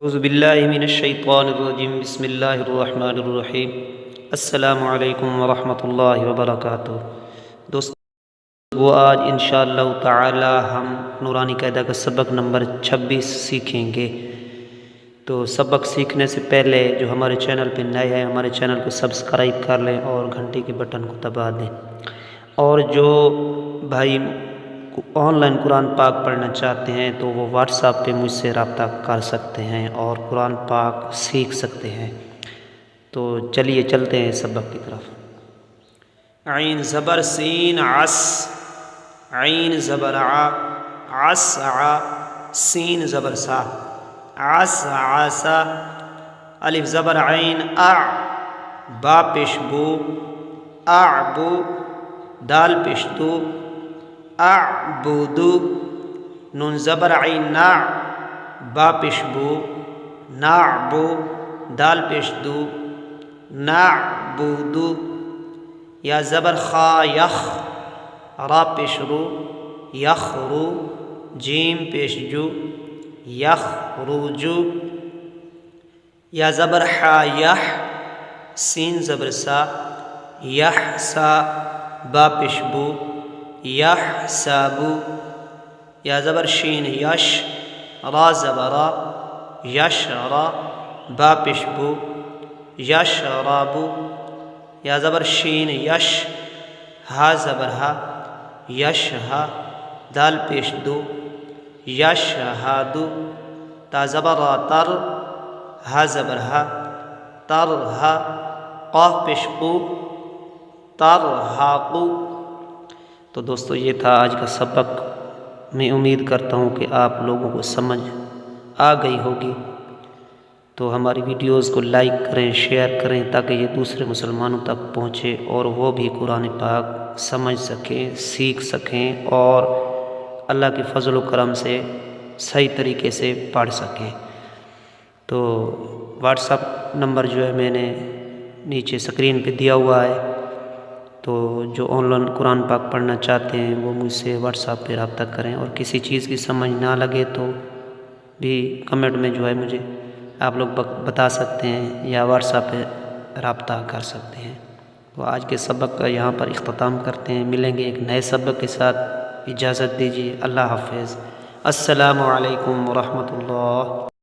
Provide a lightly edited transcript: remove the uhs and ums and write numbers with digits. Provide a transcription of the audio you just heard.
اعوذ باللہ من الشیطان الرجیم بسم اللہ الرحمن الرحیم السلام علیکم ورحمۃ اللہ وبرکاتہ۔ دوستو آج انشاءاللہ تعالی ہم نورانی قاعدہ کا سبق نمبر 26 سیکھیں گے۔ تو سبق سیکھنے سے پہلے جو ہمارے چینل پہ نئے ہیں ہمارے چینل کو سبسکرائب کر لیں اور گھنٹی کے بٹن کو دبا دیں، اور جو بھائی آن لائن قرآن پاک پڑھنا چاہتے ہیں تو وہ واٹس ایپ پہ مجھ سے رابطہ کر سکتے ہیں اور قرآن پاک سیکھ سکتے ہیں۔ تو چلیے چلتے ہیں سبق کی طرف۔ عین زبر سین عس، عین زبر ع، عس ع، سین زبر سا، عس عسا، الف زبر عین اع، با پیش بو، اعبو، دال پیش دو، اعبدو، نون زبر عین نع، با پیش بو، نعبو، دال پیش دو، نعبدو، یا زبر خا یخ، را پیش رو، یخرو، جیم پیش جو، یخرجو، یا زبر حا یح، سین زبر سا، یحسا، با پیش بو، یحسابو، یا زبر شین یش، را زبرا، یشرا، با پیش بو، یشربو، یا زبر شین یش، ہا زبر ہا، یشہا، دال پیش دو، یشہدو، تا زبر را تر، ہا زبر ہا، ترہا، قاف پیش قو، ترہقو۔ تو دوستو یہ تھا آج کا سبق۔ میں امید کرتا ہوں کہ آپ لوگوں کو سمجھ آ گئی ہوگی۔ تو ہماری ویڈیوز کو لائک کریں، شیئر کریں تاکہ یہ دوسرے مسلمانوں تک پہنچے اور وہ بھی قرآن پاک سمجھ سکیں، سیکھ سکیں اور اللہ کے فضل و کرم سے صحیح طریقے سے پڑھ سکیں۔ تو واٹس ایپ نمبر جو ہے میں نے نیچے اسکرین پہ دیا ہوا ہے، تو جو آن لائن قرآن پاک پڑھنا چاہتے ہیں وہ مجھ سے واٹس ایپ پہ رابطہ کریں، اور کسی چیز کی سمجھ نہ لگے تو بھی کمنٹ میں جو ہے مجھے آپ لوگ بتا سکتے ہیں یا واٹس ایپ پہ رابطہ کر سکتے ہیں۔ تو آج کے سبق کا یہاں پر اختتام کرتے ہیں، ملیں گے ایک نئے سبق کے ساتھ۔ اجازت دیجیے، اللہ حافظ، السلام علیکم ورحمۃ اللہ۔